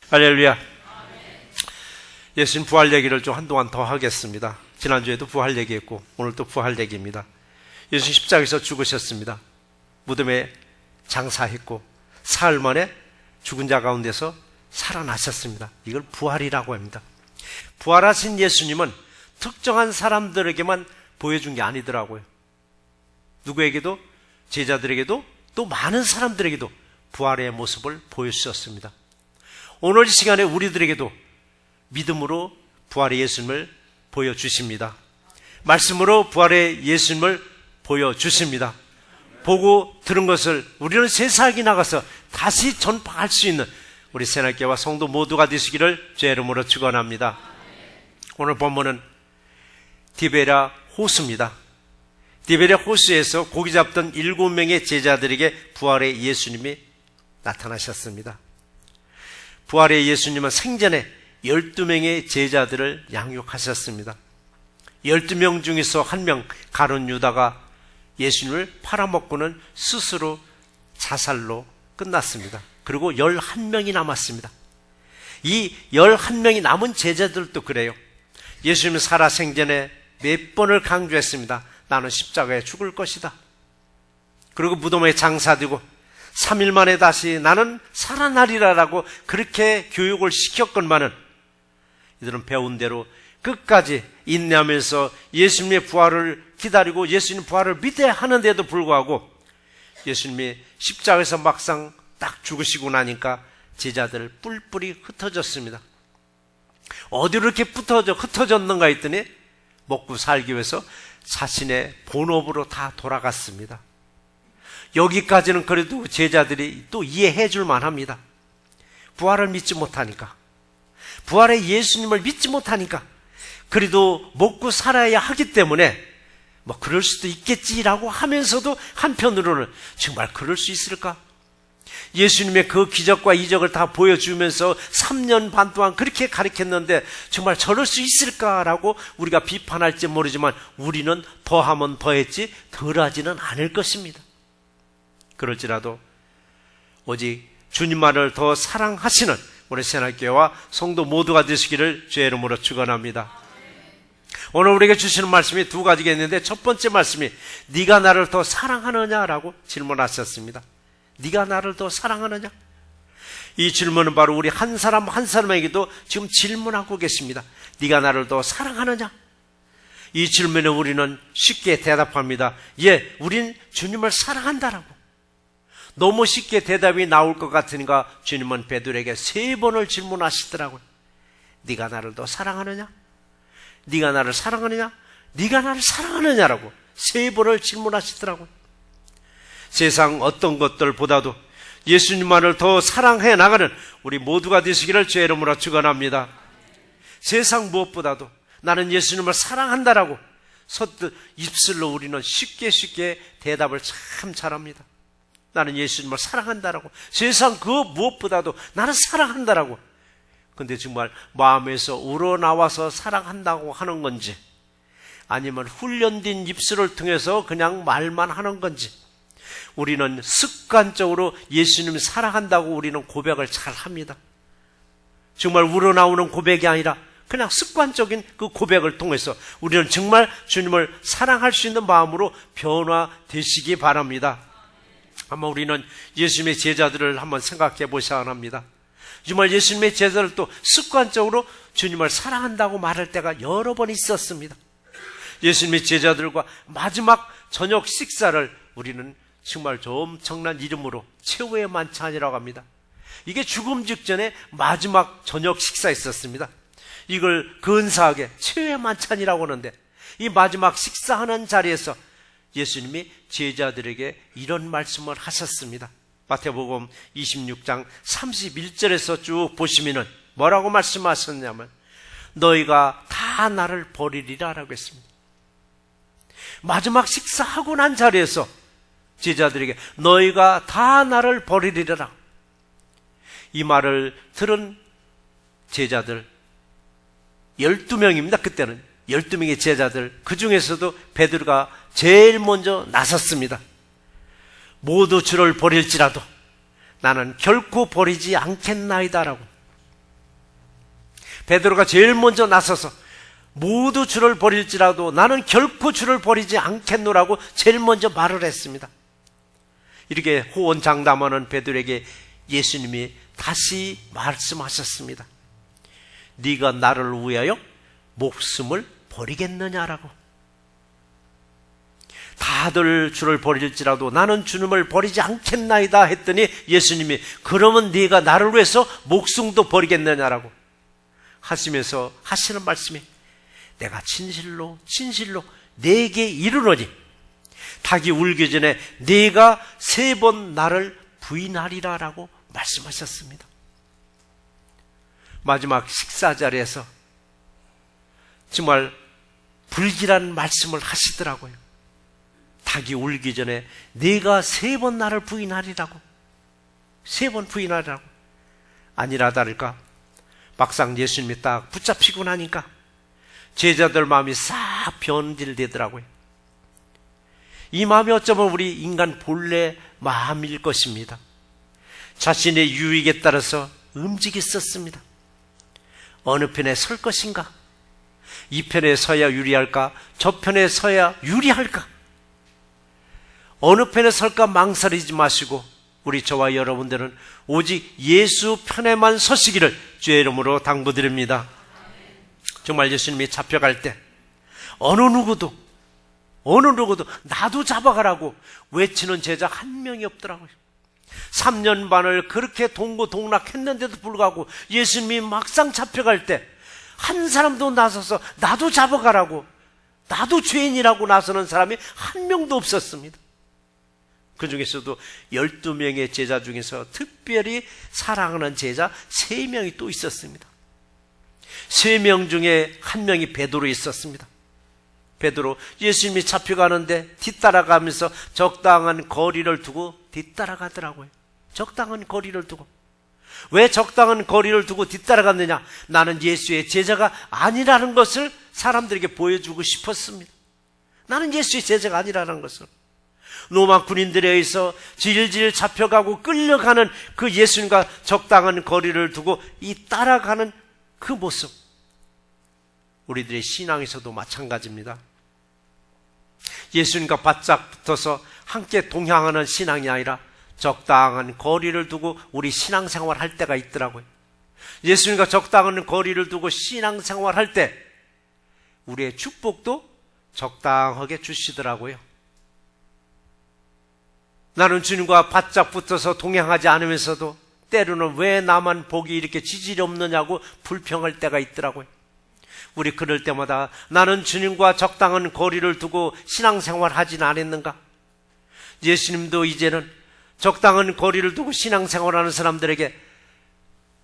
할렐루야. 예수님 부활 얘기를 좀 한동안 더 하겠습니다. 지난주에도 부활 얘기했고 오늘 또 부활 얘기입니다. 예수님 십자가에서 죽으셨습니다. 무덤에 장사했고 사흘 만에 죽은 자 가운데서 살아나셨습니다. 이걸 부활이라고 합니다. 부활하신 예수님은 특정한 사람들에게만 보여준 게 아니더라고요. 누구에게도, 제자들에게도, 또 많은 사람들에게도 부활의 모습을 보여주셨습니다. 오늘 이 시간에 우리들에게도 믿음으로 부활의 예수님을 보여주십니다. 말씀으로 부활의 예수님을 보여주십니다. 보고 들은 것을 우리는 세상에 나가서 다시 전파할 수 있는 우리 새날교회와 성도 모두가 되시기를 주의 이름으로 축원합니다. 오늘 본문은 디베랴 호수입니다. 디베랴 호수에서 고기 잡던 7명의 제자들에게 부활의 예수님이 나타나셨습니다. 부활의 예수님은 생전에 12명의 제자들을 양육하셨습니다. 12명 중에서 한 명 가룟 유다가 예수님을 팔아먹고는 스스로 자살로 끝났습니다. 그리고 11명이 남았습니다. 이 11명이 남은 제자들도 그래요. 예수님은 살아생전에 몇 번을 강조했습니다. 나는 십자가에 죽을 것이다. 그리고 무덤에 장사되고 3일 만에 다시 나는 살아나리라라고 그렇게 교육을 시켰건만은 이들은 배운 대로 끝까지 인내하면서 예수님의 부활을 기다리고 예수님 부활을 믿어야 하는데도 불구하고 예수님이 십자가에서 막상 딱 죽으시고 나니까 제자들 뿔뿔이 흩어졌습니다. 어디로 이렇게 흩어졌는가 했더니 먹고 살기 위해서 자신의 본업으로 다 돌아갔습니다. 여기까지는 그래도 제자들이 또 이해해 줄 만합니다. 부활을 믿지 못하니까, 부활의 예수님을 믿지 못하니까 그래도 먹고 살아야 하기 때문에 뭐 그럴 수도 있겠지라고 하면서도 한편으로는 정말 그럴 수 있을까? 예수님의 그 기적과 이적을 다 보여주면서 3년 반 동안 그렇게 가르쳤는데 정말 저럴 수 있을까라고 우리가 비판할지 모르지만 우리는 더하면 더했지 덜하지는 않을 것입니다. 그럴지라도 오직 주님만을 더 사랑하시는 우리 새날교회와 성도 모두가 되시기를 주의 이름으로 축원합니다. 오늘 우리에게 주시는 말씀이 두 가지가 있는데 첫 번째 말씀이 네가 나를 더 사랑하느냐라고 질문하셨습니다. 네가 나를 더 사랑하느냐? 이 질문은 바로 우리 한 사람 한 사람에게도 지금 질문하고 계십니다. 네가 나를 더 사랑하느냐? 이 질문에 우리는 쉽게 대답합니다. 예, 우린 주님을 사랑한다라고. 너무 쉽게 대답이 나올 것 같으니까 주님은 베드로에게 3번을 질문하시더라고요. 네가 나를 더 사랑하느냐? 네가 나를 사랑하느냐? 네가 나를 사랑하느냐라고 3번을 질문하시더라고요. 세상 어떤 것들보다도 예수님만을 더 사랑해 나가는 우리 모두가 되시기를 주의 이름으로 축원합니다. 세상 무엇보다도 나는 예수님을 사랑한다라고 선뜻 입술로 우리는 쉽게 대답을 참 잘합니다. 나는 예수님을 사랑한다라고, 세상 그 무엇보다도 나는 사랑한다라고. 근데 정말 마음에서 우러나와서 사랑한다고 하는 건지 아니면 훈련된 입술을 통해서 그냥 말만 하는 건지 우리는 습관적으로 예수님 사랑한다고 우리는 고백을 잘 합니다. 정말 우러나오는 고백이 아니라 그냥 습관적인 그 고백을 통해서 우리는 정말 주님을 사랑할 수 있는 마음으로 변화되시기 바랍니다. 아마 우리는 예수님의 제자들을 한번 생각해 보셔야 합니다. 정말 예수님의 제자들 또 습관적으로 주님을 사랑한다고 말할 때가 여러 번 있었습니다. 예수님의 제자들과 마지막 저녁 식사를 우리는 정말 저 엄청난 이름으로 최후의 만찬이라고 합니다. 이게 죽음 직전에 마지막 저녁 식사 있었습니다. 이걸 근사하게 최후의 만찬이라고 하는데 이 마지막 식사하는 자리에서 예수님이 제자들에게 이런 말씀을 하셨습니다. 마태복음 26장 31절에서 쭉 보시면은 뭐라고 말씀하셨냐면 너희가 다 나를 버리리라 라고 했습니다. 마지막 식사하고 난 자리에서 제자들에게 너희가 다 나를 버리리라. 이 말을 들은 제자들 12명입니다. 그때는 12명의 제자들, 그 중에서도 베드로가 제일 먼저 나섰습니다. 모두 주를 버릴지라도 나는 결코 버리지 않겠나이다라고. 베드로가 제일 먼저 나서서 모두 주를 버릴지라도 나는 결코 주를 버리지 않겠노라고 제일 먼저 말을 했습니다. 이렇게 호언장담하는 베드로에게 예수님이 다시 말씀하셨습니다. 네가 나를 위하여 목숨을 버리겠느냐라고. 다들 주를 버릴지라도 나는 주님을 버리지 않겠나이다 했더니 예수님이 그러면 네가 나를 위해서 목숨도 버리겠느냐라고 하시면서 하시는 말씀이 내가 진실로 네게 이르노니 닭이 울기 전에 네가 3번 나를 부인하리라 라고 말씀하셨습니다. 마지막 식사 자리에서 정말 불길한 말씀을 하시더라고요. 닭이 울기 전에 네가 3번 나를 부인하리라고. 3번 부인하리라고. 아니라 다를까 막상 예수님이 딱 붙잡히고 나니까 제자들 마음이 싹 변질되더라고요. 이 마음이 어쩌면 우리 인간 본래 마음일 것입니다. 자신의 유익에 따라서 움직였었습니다. 어느 편에 설 것인가? 이 편에 서야 유리할까? 저 편에 서야 유리할까? 어느 편에 설까 망설이지 마시고 우리 저와 여러분들은 오직 예수 편에만 서시기를 주의 이름으로 당부드립니다. 정말 예수님이 잡혀갈 때 어느 누구도 나도 잡아가라고 외치는 제자 한 명이 없더라고요. 3년 반을 그렇게 동고동락했는데도 불구하고 예수님이 막상 잡혀갈 때 한 사람도 나서서 나도 잡아가라고, 나도 죄인이라고 나서는 사람이 한 명도 없었습니다. 그 중에서도 12명의 제자 중에서 특별히 사랑하는 제자 3명이 또 있었습니다. 3명 중에 한 명이 베드로 있었습니다. 베드로 예수님이 잡혀가는데 뒤따라가면서 적당한 거리를 두고 뒤따라가더라고요. 적당한 거리를 두고. 왜 적당한 거리를 두고 뒤따라갔느냐? 나는 예수의 제자가 아니라는 것을 사람들에게 보여주고 싶었습니다. 나는 예수의 제자가 아니라는 것을. 로마 군인들에 의해서 질질 잡혀가고 끌려가는 그 예수님과 적당한 거리를 두고 이 따라가는 그 모습, 우리들의 신앙에서도 마찬가지입니다. 예수님과 바짝 붙어서 함께 동행하는 신앙이 아니라 적당한 거리를 두고 우리 신앙생활 할 때가 있더라고요. 예수님과 적당한 거리를 두고 신앙생활 할 때 우리의 축복도 적당하게 주시더라고요. 나는 주님과 바짝 붙어서 동행하지 않으면서도 때로는 왜 나만 복이 이렇게 지질이 없느냐고 불평할 때가 있더라고요. 우리 그럴 때마다 나는 주님과 적당한 거리를 두고 신앙생활 하진 않았는가? 예수님도 이제는 적당한 거리를 두고 신앙생활하는 사람들에게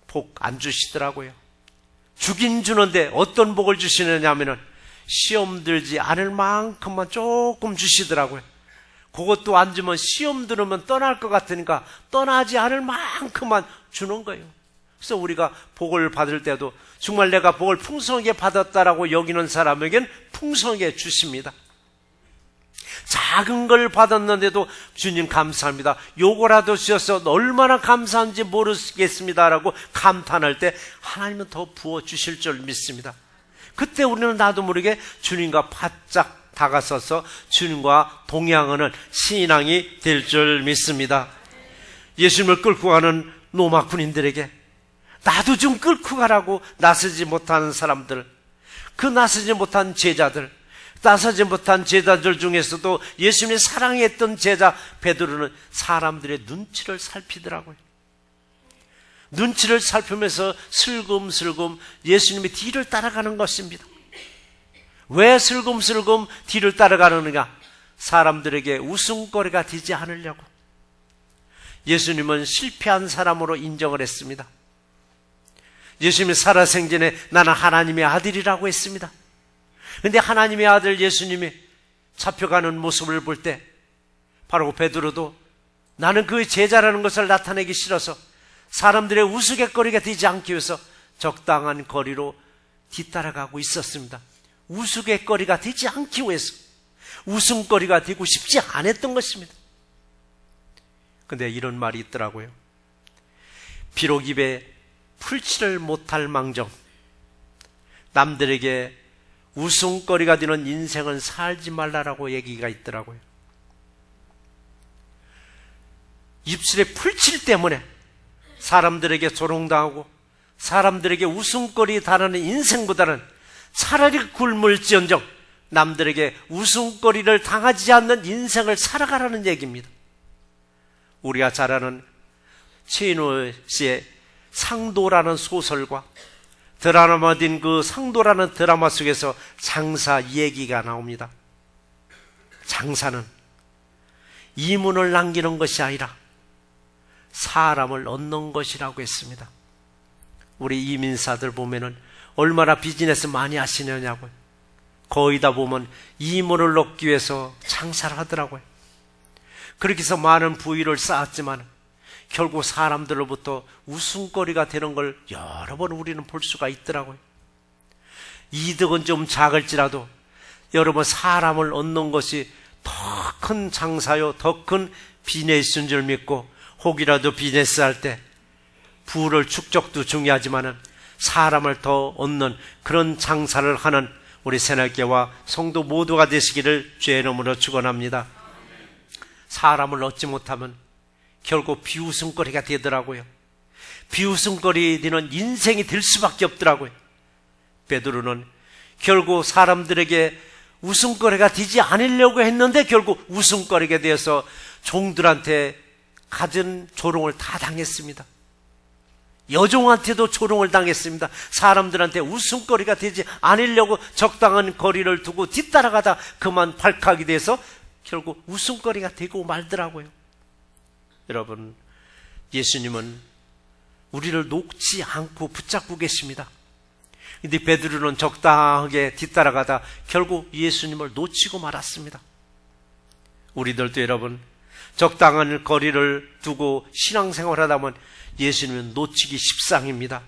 복 안 주시더라고요. 주긴 주는데 어떤 복을 주시느냐 하면은 시험 들지 않을 만큼만 조금 주시더라고요. 그것도 안 주면 시험 들으면 떠날 것 같으니까 떠나지 않을 만큼만 주는 거예요. 그래서 우리가 복을 받을 때도 정말 내가 복을 풍성하게 받았다라고 여기는 사람에겐 풍성하게 주십니다. 작은 걸 받았는데도 주님 감사합니다. 요거라도 주셔서 얼마나 감사한지 모르겠습니다라고 감탄할 때 하나님은 더 부어주실 줄 믿습니다. 그때 우리는 나도 모르게 주님과 바짝 다가서서 주님과 동행하는 신앙이 될 줄 믿습니다. 예수님을 끌고 가는 로마 군인들에게 나도 좀 끌고 가라고 나서지 못하는 사람들, 그 나서지 못한 제자들, 나서지 못한 제자들 중에서도 예수님이 사랑했던 제자 베드로는 사람들의 눈치를 살피더라고요. 눈치를 살피면서 슬금슬금 예수님의 뒤를 따라가는 것입니다. 왜 슬금슬금 뒤를 따라가느냐? 사람들에게 웃음거리가 되지 않으려고. 예수님은 실패한 사람으로 인정을 했습니다. 예수님이 살아생전에 나는 하나님의 아들이라고 했습니다. 그런데 하나님의 아들 예수님이 잡혀가는 모습을 볼 때 바로 베드로도 나는 그 제자라는 것을 나타내기 싫어서 사람들의 우스갯거리가 되지 않기 위해서 적당한 거리로 뒤따라가고 있었습니다. 우스갯거리가 되지 않기 위해서, 웃음거리가 되고 싶지 않았던 것입니다. 그런데 이런 말이 있더라고요. 비록 입에 풀칠을 못할 망정 남들에게 웃음거리가 되는 인생은 살지 말라라고 얘기가 있더라고요. 입술에 풀칠 때문에 사람들에게 조롱당하고 사람들에게 웃음거리 달하는 인생보다는 차라리 굶을지언정 남들에게 웃음거리를 당하지 않는 인생을 살아가라는 얘기입니다. 우리가 잘 아는 최인호 씨의 상도라는 소설과 드라마된 그 상도라는 드라마 속에서 장사 얘기가 나옵니다. 장사는 이문을 남기는 것이 아니라 사람을 얻는 것이라고 했습니다. 우리 이민사들 보면은 얼마나 비즈니스 많이 하시느냐고요. 거의 다 보면 이문을 얻기 위해서 장사를 하더라고요. 그렇게 해서 많은 부위를 쌓았지만 결국 사람들로부터 웃음거리가 되는 걸 여러 번 우리는 볼 수가 있더라고요. 이득은 좀 작을지라도 여러분 사람을 얻는 것이 더 큰 장사요, 더 큰 비즈니스인 줄 믿고 혹이라도 비즈니스 할 때 부를 축적도 중요하지만 사람을 더 얻는 그런 장사를 하는 우리 새날교회와 성도 모두가 되시기를 주의 이름으로 축원합니다. 사람을 얻지 못하면 결국 비웃음거리가 되더라고요. 비웃음거리 되는 인생이 될 수밖에 없더라고요. 베드로는 결국 사람들에게 웃음거리가 되지 않으려고 했는데 결국 웃음거리가 되어서 종들한테 갖은 조롱을 다 당했습니다. 여종한테도 조롱을 당했습니다. 사람들한테 웃음거리가 되지 않으려고 적당한 거리를 두고 뒤따라가다 그만 발칵이 돼서 결국 웃음거리가 되고 말더라고요. 여러분, 예수님은 우리를 놓지 않고 붙잡고 계십니다. 근데 베드로는 적당하게 뒤따라가다 결국 예수님을 놓치고 말았습니다. 우리들도 여러분, 적당한 거리를 두고 신앙생활하다 보면 예수님은 놓치기 십상입니다.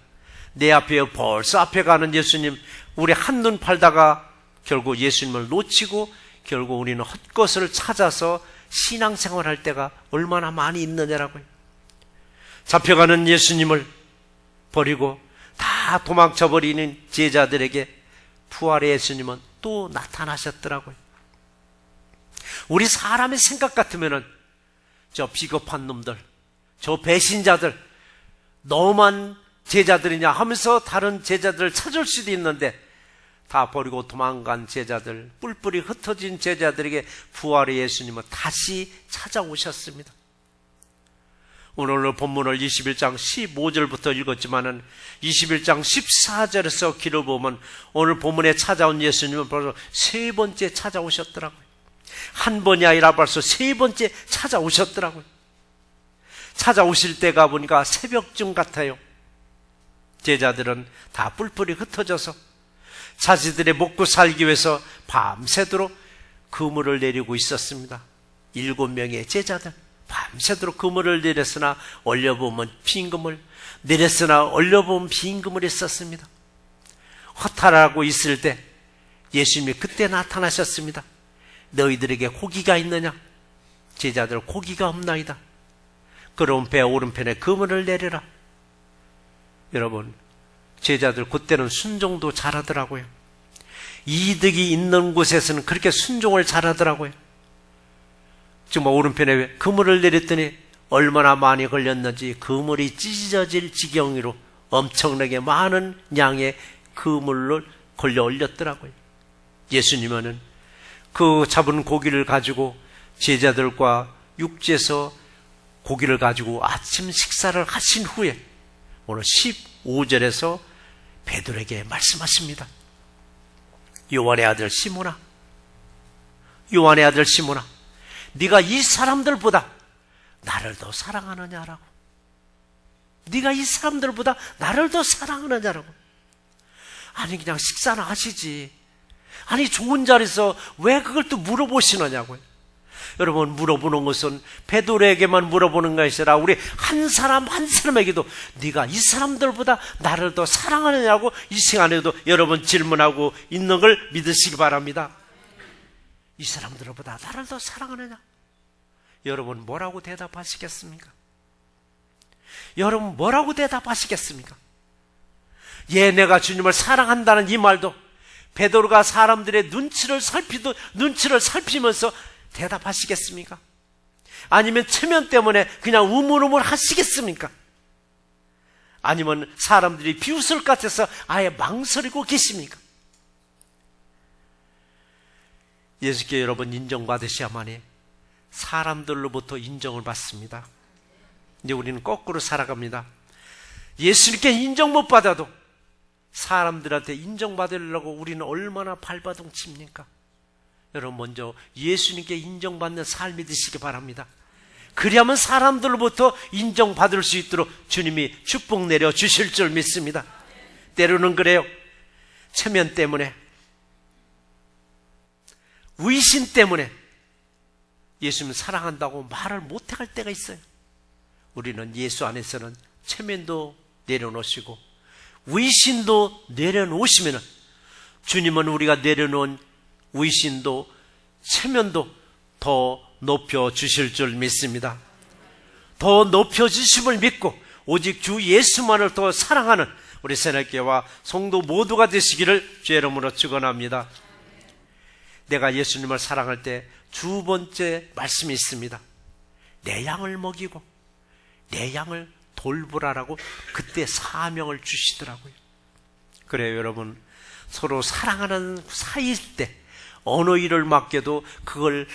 내 앞에 벌써 앞에 가는 예수님, 우리 한눈 팔다가 결국 예수님을 놓치고 결국 우리는 헛것을 찾아서 신앙생활할 때가 얼마나 많이 있느냐라고요. 잡혀가는 예수님을 버리고 다 도망쳐버리는 제자들에게 부활의 예수님은 또 나타나셨더라고요. 우리 사람의 생각 같으면은 저 비겁한 놈들, 저 배신자들, 너만 제자들이냐 하면서 다른 제자들을 찾을 수도 있는데 다 버리고 도망간 제자들, 뿔뿔이 흩어진 제자들에게 부활의 예수님은 다시 찾아오셨습니다. 오늘 본문을 21장 15절부터 읽었지만은 21장 14절에서 길을 보면 오늘 본문에 찾아온 예수님은 벌써 세 번째 찾아오셨더라고요. 한 번이 아니라 벌써 세 번째 찾아오셨더라고요. 찾아오실 때가 보니까 새벽쯤 같아요. 제자들은 다 뿔뿔이 흩어져서 자신들의 먹고 살기 위해서 밤새도록 그물을 내리고 있었습니다. 7명의 제자들 밤새도록 그물을 내렸으나 올려보면 빈 그물, 내렸으나 올려보면 빈 그물이 있었습니다. 허탈하고 있을 때 예수님이 그때 나타나셨습니다. 너희들에게 고기가 있느냐? 제자들 고기가 없나이다. 그럼 배 오른편에 그물을 내려라. 여러분, 제자들 그때는 순종도 잘하더라고요. 이득이 있는 곳에서는 그렇게 순종을 잘하더라고요. 정말 오른편에 그물을 내렸더니 얼마나 많이 걸렸는지 그물이 찢어질 지경으로 엄청나게 많은 양의 그물을 걸려 올렸더라고요. 예수님은 그 잡은 고기를 가지고 제자들과 육지에서 고기를 가지고 아침 식사를 하신 후에 오늘 15절에서 베드로에게 말씀하십니다. 요한의 아들 시몬아, 요한의 아들 시몬아, 네가 이 사람들보다 나를 더 사랑하느냐라고. 네가 이 사람들보다 나를 더 사랑하느냐라고. 아니 그냥 식사나 하시지. 아니 좋은 자리에서 왜 그걸 또 물어보시느냐고요. 여러분, 물어보는 것은 베드로에게만 물어보는 것이 아니라 우리 한 사람 한 사람에게도 네가 이 사람들보다 나를 더 사랑하느냐고 이 시간에도 여러분 질문하고 있는 걸 믿으시기 바랍니다. 이 사람들보다 나를 더 사랑하느냐? 여러분 뭐라고 대답하시겠습니까? 여러분 뭐라고 대답하시겠습니까? 내가 주님을 사랑한다는 이 말도 베드로가 사람들의 눈치를 살피면서 대답하시겠습니까? 아니면 체면 때문에 그냥 우물우물 하시겠습니까? 아니면 사람들이 비웃을 것 같아서 아예 망설이고 계십니까? 예수께 여러분 인정받으셔야만이 사람들로부터 인정을 받습니다. 이제 우리는 거꾸로 살아갑니다. 예수님께 인정 못 받아도 사람들한테 인정받으려고 우리는 얼마나 발버둥칩니까? 여러분 먼저 예수님께 인정받는 삶이 되시기 바랍니다. 그리하면 사람들로부터 인정받을 수 있도록 주님이 축복 내려 주실 줄 믿습니다. 때로는 그래요. 체면 때문에, 위신 때문에 예수님 사랑한다고 말을 못할 때가 있어요. 우리는 예수 안에서는 체면도 내려놓으시고 위신도 내려놓으시면 주님은 우리가 내려놓은 위신도 체면도 더 높여주실 줄 믿습니다. 더 높여주심을 믿고 오직 주 예수만을 더 사랑하는 우리 새날교회와 성도 모두가 되시기를 주의 이름으로 축원합니다. 내가 예수님을 사랑할 때 두 번째 말씀이 있습니다. 내 양을 먹이고 내 양을 돌보라라고 그때 사명을 주시더라고요. 그래요, 여러분. 서로 사랑하는 사이일 때 어느 일을 맡겨도 그걸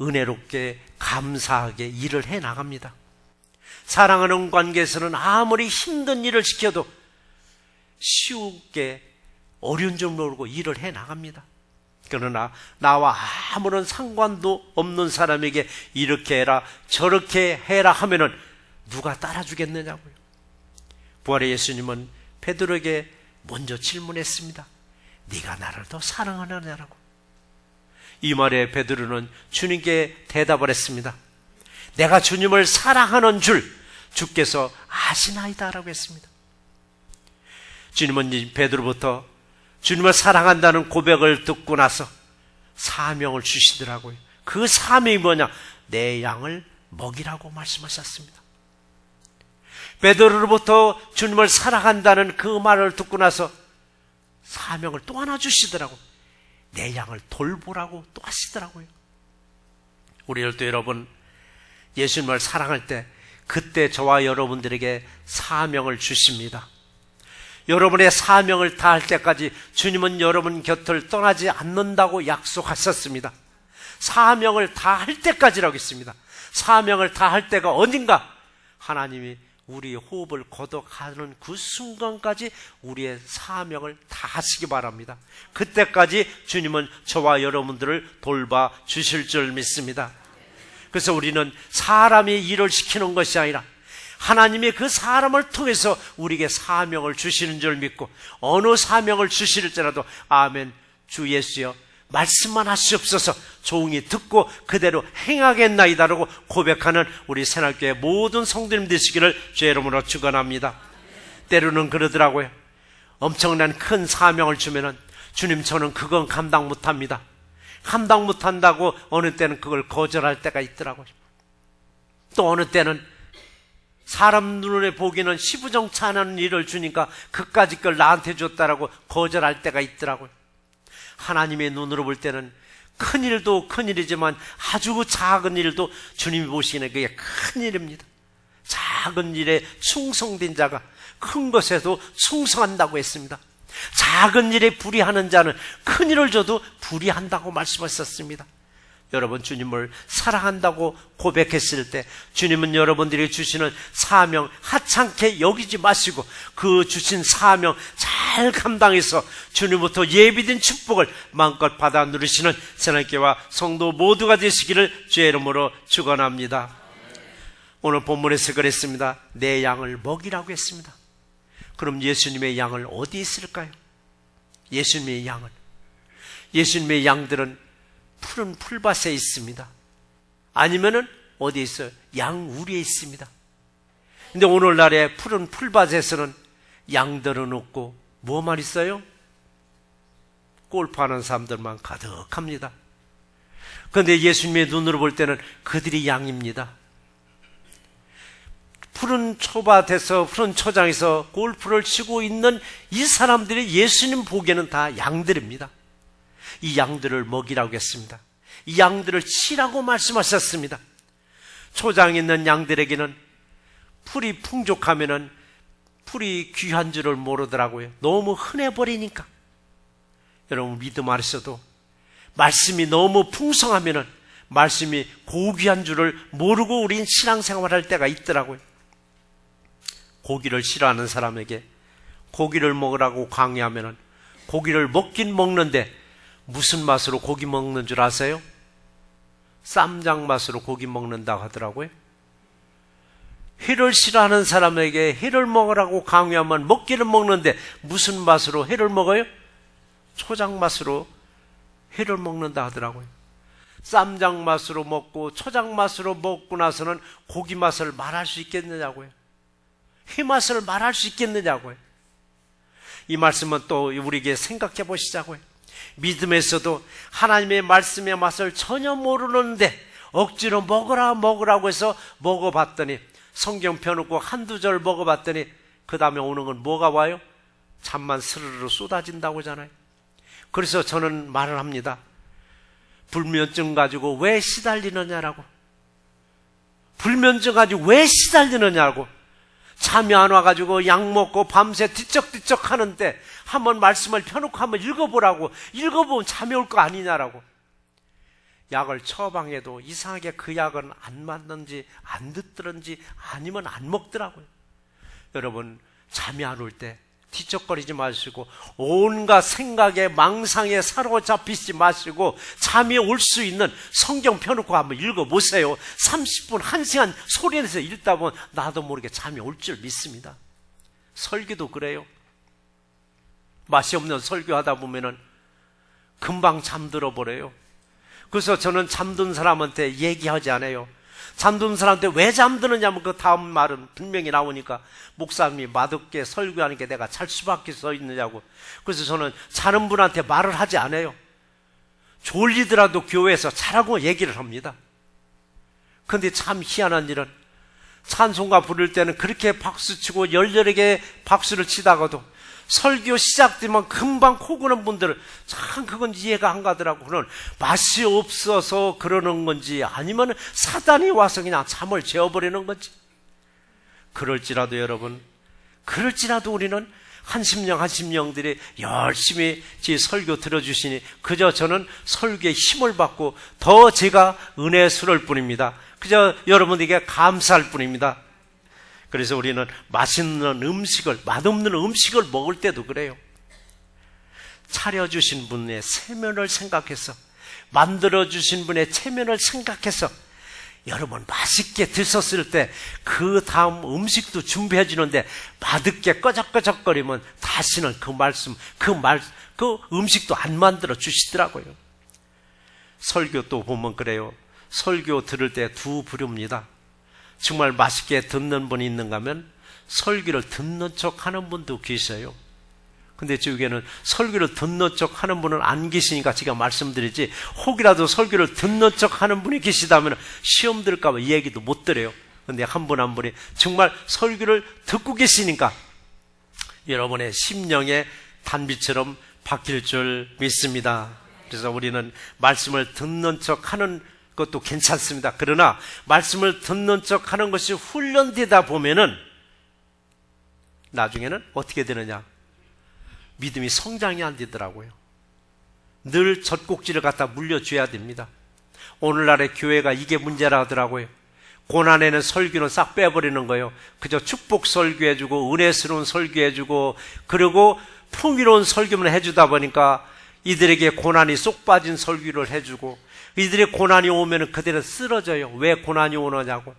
은혜롭게 감사하게 일을 해 나갑니다. 사랑하는 관계에서는 아무리 힘든 일을 시켜도 쉬우게 어려운 줄 모르고 일을 해 나갑니다. 그러나 나와 아무런 상관도 없는 사람에게 이렇게 해라 저렇게 해라 하면은 누가 따라주겠느냐고요. 부활의 예수님은 베드로에게 먼저 질문했습니다. 네가 나를 더 사랑하느냐라고. 이 말에 베드로는 주님께 대답을 했습니다. 내가 주님을 사랑하는 줄 주께서 아시나이다라고 했습니다. 주님은 베드로부터 주님을 사랑한다는 고백을 듣고 나서 사명을 주시더라고요. 그 사명이 뭐냐? 내 양을 먹이라고 말씀하셨습니다. 베드로로부터 주님을 사랑한다는 그 말을 듣고 나서 사명을 또 하나 주시더라고요. 내 양을 돌보라고 또 하시더라고요. 우리들도 여러분 예수님을 사랑할 때 그때 저와 여러분들에게 사명을 주십니다. 여러분의 사명을 다할 때까지 주님은 여러분 곁을 떠나지 않는다고 약속하셨습니다. 사명을 다할 때까지라고 했습니다. 사명을 다할 때가 어딘가? 하나님이 우리의 호흡을 걷어가는 그 순간까지 우리의 사명을 다하시기 바랍니다. 그때까지 주님은 저와 여러분들을 돌봐 주실 줄 믿습니다. 그래서 우리는 사람이 일을 시키는 것이 아니라 하나님이 그 사람을 통해서 우리에게 사명을 주시는 줄 믿고 어느 사명을 주실지라도 아멘 주 예수여 말씀만 하시옵소서 종이 듣고 그대로 행하겠나이다라고 고백하는 우리 새날교회 모든 성도님 되시기를 주의 이름으로 축원합니다. 때로는 그러더라고요. 엄청난 큰 사명을 주면은 주님 저는 그건 감당 못합니다. 감당 못한다고 어느 때는 그걸 거절할 때가 있더라고요. 또 어느 때는 사람 눈에 보기는 시부정찬하는 일을 주니까 그까짓 걸 나한테 줬다라고 거절할 때가 있더라고요. 하나님의 눈으로 볼 때는 큰 일도 큰 일이지만 아주 작은 일도 주님이 보시기에는 그게 큰 일입니다. 작은 일에 충성된 자가 큰 것에도 충성한다고 했습니다. 작은 일에 불의하는 자는 큰 일을 줘도 불의한다고 말씀하셨습니다. 여러분 주님을 사랑한다고 고백했을 때 주님은 여러분들이 주시는 사명 하찮게 여기지 마시고 그 주신 사명 잘 감당해서 주님부터 예비된 축복을 마음껏 받아 누리시는 새날교회와 성도 모두가 되시기를 주의 이름으로 축원합니다. 오늘 본문에서 그랬습니다. 내 양을 먹이라고 했습니다. 그럼 예수님의 양을 어디 있을까요? 예수님의 양들은 푸른 풀밭에 있습니다. 아니면은 어디에 있어요? 양우리에 있습니다. 근데 오늘날의 푸른 풀밭에서는 양들은 없고 뭐만 있어요? 골프하는 사람들만 가득합니다. 그런데 예수님의 눈으로 볼 때는 그들이 양입니다. 푸른 초밭에서, 푸른 초장에서 골프를 치고 있는 이 사람들이 예수님 보기에는 다 양들입니다. 이 양들을 먹이라고 했습니다. 이 양들을 치라고 말씀하셨습니다. 초장에 있는 양들에게는 풀이 풍족하면은 풀이 귀한 줄을 모르더라고요. 너무 흔해버리니까. 여러분, 믿음 안에서도 말씀이 너무 풍성하면은 말씀이 고귀한 줄을 모르고 우린 신앙생활할 때가 있더라고요. 고기를 싫어하는 사람에게 고기를 먹으라고 강요하면은 고기를 먹긴 먹는데 무슨 맛으로 고기 먹는 줄 아세요? 쌈장 맛으로 고기 먹는다고 하더라고요. 회를 싫어하는 사람에게 회를 먹으라고 강요하면 먹기는 먹는데 무슨 맛으로 회를 먹어요? 초장 맛으로 회를 먹는다 하더라고요. 쌈장 맛으로 먹고 초장 맛으로 먹고 나서는 고기 맛을 말할 수 있겠느냐고요. 회 맛을 말할 수 있겠느냐고요. 이 말씀은 또 우리에게 생각해 보시자고요. 믿음에서도 하나님의 말씀의 맛을 전혀 모르는데 억지로 먹으라고 해서 먹어봤더니, 성경 펴놓고 한두 절 먹어봤더니 그 다음에 오는 건 뭐가 와요? 잠만 스르르 쏟아진다고 하잖아요. 그래서 저는 말을 합니다. 불면증 가지고 왜 시달리느냐라고. 불면증 가지고 왜 시달리느냐고. 잠이 안 와가지고 약 먹고 밤새 뒤척뒤척 하는데 한번 말씀을 펴놓고 한번 읽어보라고. 읽어보면 잠이 올 거 아니냐라고. 약을 처방해도 이상하게 그 약은 안 맞는지 안 듣더런지 아니면 안 먹더라고요. 여러분, 잠이 안 올 때 뒤척거리지 마시고 온갖 생각에 망상에 사로잡히지 마시고 잠이 올 수 있는 성경 펴놓고 한번 읽어보세요. 30분, 1시간 소리내서 읽다 보면 나도 모르게 잠이 올 줄 믿습니다. 설교도 그래요. 맛이 없는 설교하다 보면은 금방 잠들어 버려요. 그래서 저는 잠든 사람한테 얘기하지 않아요. 잠든 사람한테 왜 잠드느냐면 그 다음 말은 분명히 나오니까 목사님이 맛없게 설교하니까 내가 잘 수밖에 서 있느냐고. 그래서 저는 자는 분한테 말을 하지 않아요. 졸리더라도 교회에서 자라고 얘기를 합니다. 그런데 참 희한한 일은 찬송가 부를 때는 그렇게 박수치고 열렬하게 박수를 치다가도 설교 시작되면 금방 코 고는 분들은 참 그건 이해가 안 가더라고. 그런 맛이 없어서 그러는 건지 아니면 사단이 와서 그냥 잠을 재워버리는 건지. 그럴지라도 여러분, 그럴지라도 우리는 한심령들이 열심히 제 설교 들어주시니 그저 저는 설교에 힘을 받고 더 제가 은혜스러울 뿐입니다. 그저 여러분에게 감사할 뿐입니다. 그래서 우리는 맛있는 음식을, 맛없는 음식을 먹을 때도 그래요. 차려주신 분의 체면을 생각해서, 만들어주신 분의 체면을 생각해서 여러분 맛있게 드셨을 때 그 다음 음식도 준비해 주는데 맛없게 꺼적꺼적거리면 다시는 그 음식도 안 만들어 주시더라고요. 설교 또 보면 그래요. 설교 들을 때 두 부류입니다. 정말 맛있게 듣는 분이 있는가 하면 설교를 듣는 척 하는 분도 계셔요. 근데 저기에는 설교를 듣는 척 하는 분은 안 계시니까 제가 말씀드리지, 혹이라도 설교를 듣는 척 하는 분이 계시다면 시험 들을까 봐 이 얘기도 못 드려요. 근데 한 분 한 분이 정말 설교를 듣고 계시니까 여러분의 심령의 단비처럼 바뀔 줄 믿습니다. 그래서 우리는 말씀을 듣는 척 하는 그것도 괜찮습니다. 그러나 말씀을 듣는 척 하는 것이 훈련되다 보면은 나중에는 어떻게 되느냐? 믿음이 성장이 안 되더라고요. 늘 젖꼭지를 갖다 물려줘야 됩니다. 오늘날의 교회가 이게 문제라 하더라고요. 고난에는 설교는 싹 빼버리는 거예요. 그저 축복 설교해주고 은혜스러운 설교해주고 그리고 풍요로운 설교만 해주다 보니까 이들에게 고난이 쏙 빠진 설교를 해주고 이들의 고난이 오면 그들은 쓰러져요. 왜 고난이 오느냐고.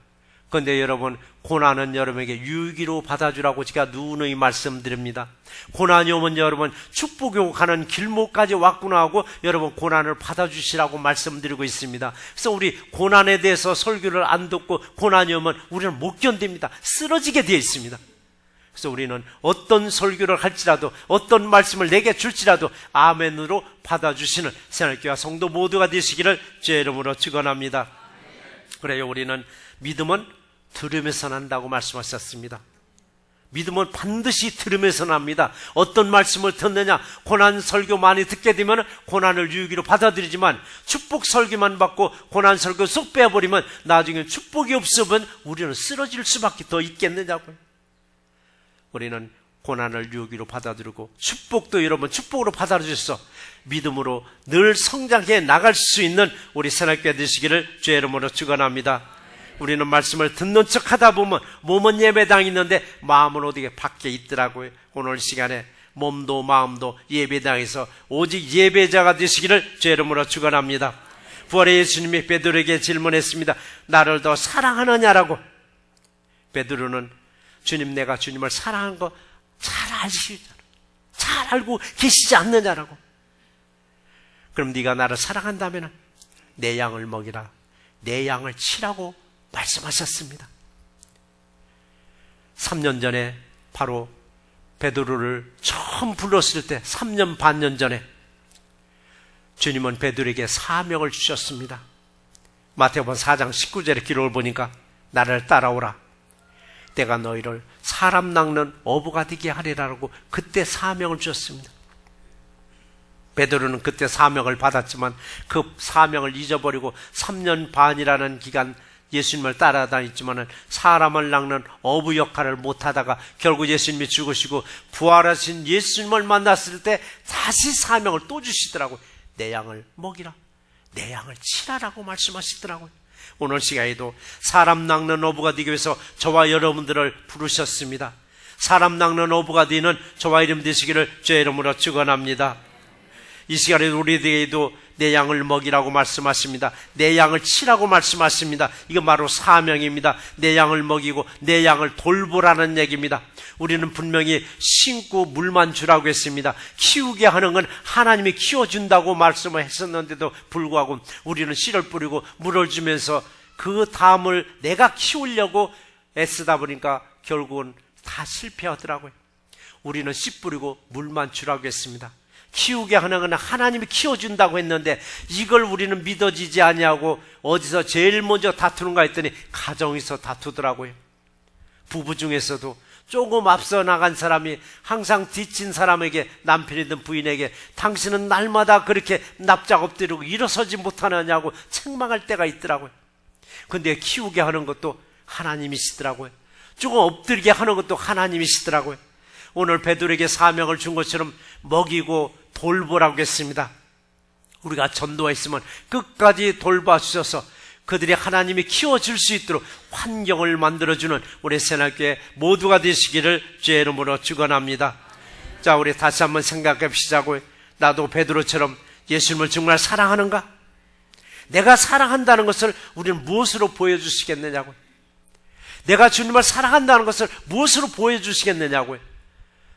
그런데 여러분, 고난은 여러분에게 유익으로 받아주라고 제가 누누이 말씀드립니다. 고난이 오면 여러분 축복으로 가는 길목까지 왔구나 하고 여러분 고난을 받아주시라고 말씀드리고 있습니다. 그래서 우리 고난에 대해서 설교를 안 듣고 고난이 오면 우리는 못 견딥니다. 쓰러지게 되어 있습니다. 그래서 우리는 어떤 설교를 할지라도 어떤 말씀을 내게 줄지라도 아멘으로 받아주시는 새날교회 성도 모두가 되시기를 주의 이름으로 축원합니다. 그래요. 우리는 믿음은 들으면서 난다고 말씀하셨습니다. 믿음은 반드시 들으면서 납니다. 어떤 말씀을 듣느냐, 고난 설교 많이 듣게 되면 고난을 유익으로 받아들이지만 축복 설교만 받고 고난 설교 쏙 빼버리면 나중에 축복이 없으면 우리는 쓰러질 수밖에 더 있겠느냐고요. 우리는 고난을 유익으로 받아들이고 축복도 여러분 축복으로 받아들여서 믿음으로 늘 성장해 나갈 수 있는 우리 새날교회 되시기를 주의 이름으로 축원합니다. 우리는 말씀을 듣는 척 하다 보면 몸은 예배당에 있는데 마음은 어디에 밖에 있더라고요. 오늘 시간에 몸도 마음도 예배당에서 오직 예배자가 되시기를 주의 이름으로 축원합니다. 부활의 예수님이 베드로에게 질문했습니다. 나를 더 사랑하느냐라고. 베드로는 주님, 내가 주님을 사랑한 거 잘 아시잖아. 잘 알고 계시지 않느냐라고. 그럼 네가 나를 사랑한다면 내 양을 먹이라, 내 양을 치라고 말씀하셨습니다. 3년 전에 바로 베드로를 처음 불렀을 때 3년 반년 전에 주님은 베드로에게 사명을 주셨습니다. 마태복음 4장 19절의 기록을 보니까 나를 따라오라, 내가 너희를 사람 낚는 어부가 되게 하리라고 그때 사명을 주셨습니다. 베드로는 그때 사명을 받았지만 그 사명을 잊어버리고 3년 반이라는 기간 예수님을 따라다녔지만 사람을 낚는 어부 역할을 못하다가 결국 예수님이 죽으시고 부활하신 예수님을 만났을 때 다시 사명을 또 주시더라고요. 내 양을 먹이라, 내 양을 치라라고 말씀하시더라고요. 오늘 시간에도 사람 낚는 어부가 되기 위해서 저와 여러분들을 부르셨습니다. 사람 낚는 어부가 되는 저와 이름 되시기를 주의 이름으로 축원합니다. 이 시간에 우리에게도 내 양을 먹이라고 말씀하십니다. 내 양을 치라고 말씀하십니다. 이건 바로 사명입니다. 내 양을 먹이고 내 양을 돌보라는 얘기입니다. 우리는 분명히 심고 물만 주라고 했습니다. 키우게 하는 건 하나님이 키워준다고 말씀을 했었는데도 불구하고 우리는 씨를 뿌리고 물을 주면서 그 다음을 내가 키우려고 애쓰다 보니까 결국은 다 실패하더라고요. 우리는 씨 뿌리고 물만 주라고 했습니다. 키우게 하는 건 하나님이 키워준다고 했는데 이걸 우리는 믿어지지 아니하고 어디서 제일 먼저 다투는가 했더니 가정에서 다투더라고요. 부부 중에서도 조금 앞서 나간 사람이 항상 뒤친 사람에게, 남편이든 부인에게 당신은 날마다 그렇게 납작 엎드리고 일어서지 못하느냐고 책망할 때가 있더라고요. 근데 키우게 하는 것도 하나님이시더라고요. 조금 엎드리게 하는 것도 하나님이시더라고요. 오늘 베드로에게 사명을 준 것처럼 먹이고 돌보라고 했습니다. 우리가 전도했으면 끝까지 돌봐주셔서 그들이 하나님이 키워줄 수 있도록 환경을 만들어주는 우리 새날교회 모두가 되시기를 주의 이름으로 축원합니다. 자, 우리 다시 한번 생각해 보시자고요. 나도 베드로처럼 예수님을 정말 사랑하는가? 내가 사랑한다는 것을 우리는 무엇으로 보여주시겠느냐고요. 내가 주님을 사랑한다는 것을 무엇으로 보여주시겠느냐고요.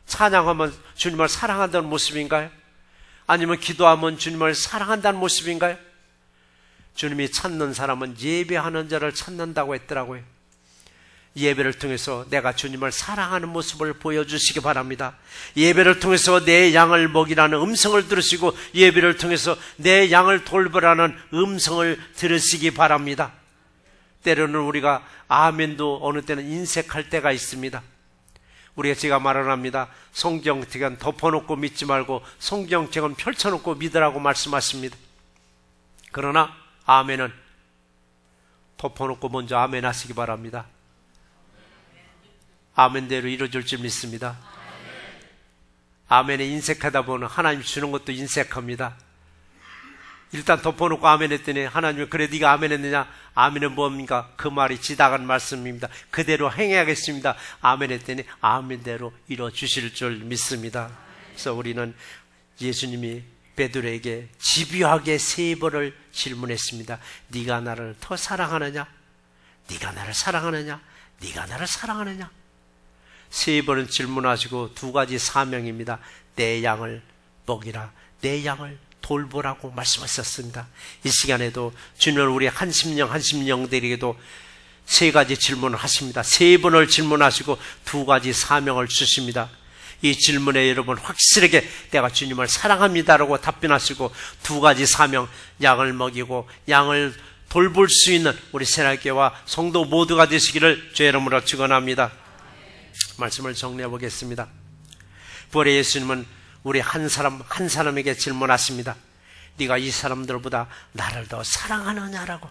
찬양하면 주님을 사랑한다는 모습인가요? 아니면 기도하면 주님을 사랑한다는 모습인가요? 주님이 찾는 사람은 예배하는 자를 찾는다고 했더라고요. 예배를 통해서 내가 주님을 사랑하는 모습을 보여주시기 바랍니다. 예배를 통해서 내 양을 먹이라는 음성을 들으시고 예배를 통해서 내 양을 돌보라는 음성을 들으시기 바랍니다. 때로는 우리가 아멘도 어느 때는 인색할 때가 있습니다. 우리가 제가 말합니다. 성경책은 덮어놓고 믿지 말고 성경책은 펼쳐놓고 믿으라고 말씀하십니다. 그러나 아멘은 덮어놓고 먼저 아멘 하시기 바랍니다. 아멘대로 이루어질 줄 믿습니다. 아멘에 인색하다 보면 하나님 주는 것도 인색합니다. 일단 덮어놓고 아멘 했더니 하나님이 그래 네가 아멘 했느냐? 아멘은 뭡니까? 그 말이 지당한 말씀입니다. 그대로 행해야겠습니다. 아멘 했더니 아멘대로 이루어주실 줄 믿습니다. 그래서 우리는 예수님이 베드로에게 집요하게 3번을 질문했습니다. 네가 나를 더 사랑하느냐? 네가 나를 사랑하느냐? 네가 나를 사랑하느냐? 3번은 질문하시고 2가지 사명입니다. 내 양을 먹이라, 내 양을 돌보라고 말씀하셨습니다. 이 시간에도 주님은 우리 한심령들에게도 3가지 질문을 하십니다. 3번을 질문하시고 2가지 사명을 주십니다. 이 질문에 여러분 확실하게 내가 주님을 사랑합니다라고 답변하시고 2가지 사명, 양을 먹이고 양을 돌볼 수 있는 우리 새날교회와 성도 모두가 되시기를 주의 이름으로 축원합니다. 말씀을 정리해 보겠습니다. 부활의 예수님은 우리 한 사람에게 질문하십니다. 네가 이 사람들보다 나를 더 사랑하느냐라고.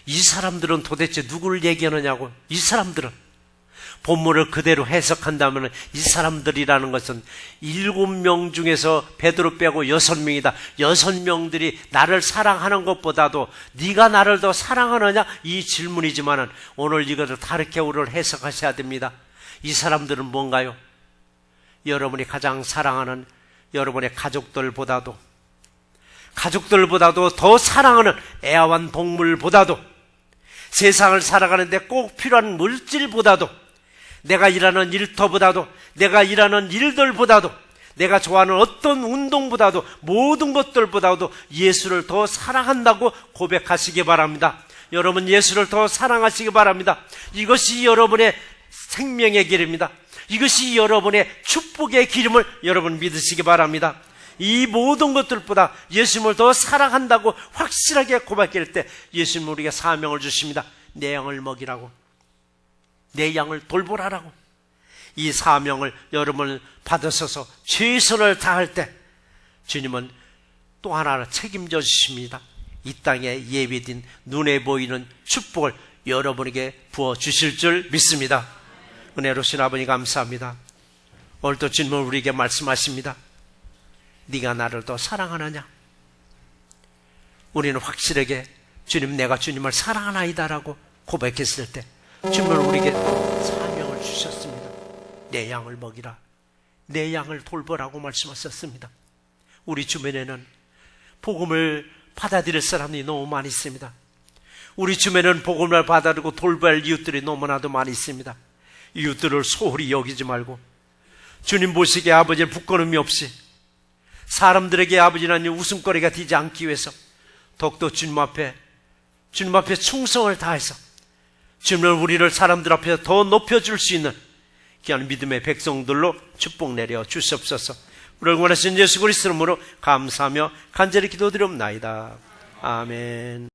이 사람들은 도대체 누구를 얘기하느냐고. 이 사람들은 본문을 그대로 해석한다면 이 사람들이라는 것은 7명 중에서 베드로 빼고 6명이다. 6명들이 나를 사랑하는 것보다도 네가 나를 더 사랑하느냐 이 질문이지만 오늘 이것을 다르게 우리를 해석하셔야 됩니다. 이 사람들은 뭔가요? 여러분이 가장 사랑하는 여러분의 가족들보다도 더 사랑하는 애완 동물보다도 세상을 살아가는데 꼭 필요한 물질보다도 내가 일하는 일터보다도 내가 일하는 일들보다도 내가 좋아하는 어떤 운동보다도 모든 것들보다도 예수를 더 사랑한다고 고백하시기 바랍니다. 여러분 예수를 더 사랑하시기 바랍니다. 이것이 여러분의 생명의 길입니다. 이것이 여러분의 축복의 길임을 여러분 믿으시기 바랍니다. 이 모든 것들보다 예수님을 더 사랑한다고 확실하게 고백할 때 예수님은 우리에게 사명을 주십니다. 내 양을 먹이라고, 내 양을 돌보라라고. 이 사명을 여러분을 받으셔서 최선을 다할 때 주님은 또 하나 책임져 주십니다. 이 땅에 예비된 눈에 보이는 축복을 여러분에게 부어주실 줄 믿습니다. 은혜로우신 아버지 감사합니다. 오늘도 주님은 우리에게 말씀하십니다. 네가 나를 더 사랑하느냐? 우리는 확실하게 주님 내가 주님을 사랑하나이다라고 고백했을 때 주님은 우리에게 사명을 주셨습니다. 내 양을 먹이라, 내 양을 돌보라고 말씀하셨습니다. 우리 주변에는 복음을 받아들일 사람이 너무 많이 있습니다. 우리 주변에는 복음을 받아들이고 돌봐야 할 이웃들이 너무나도 많이 있습니다. 이웃들을 소홀히 여기지 말고 주님 보시기에 아버지의 부끄러움이 없이 사람들에게 아버지는 웃음거리가 되지 않기 위해서 더욱더 주님 앞에 충성을 다해서 주님을 우리를 사람들 앞에 더 높여줄 수 있는 귀한 믿음의 백성들로 축복 내려 주시옵소서. 우리를 원하신 예수 그리스도 이름으로 감사하며 간절히 기도드리옵나이다. 아멘.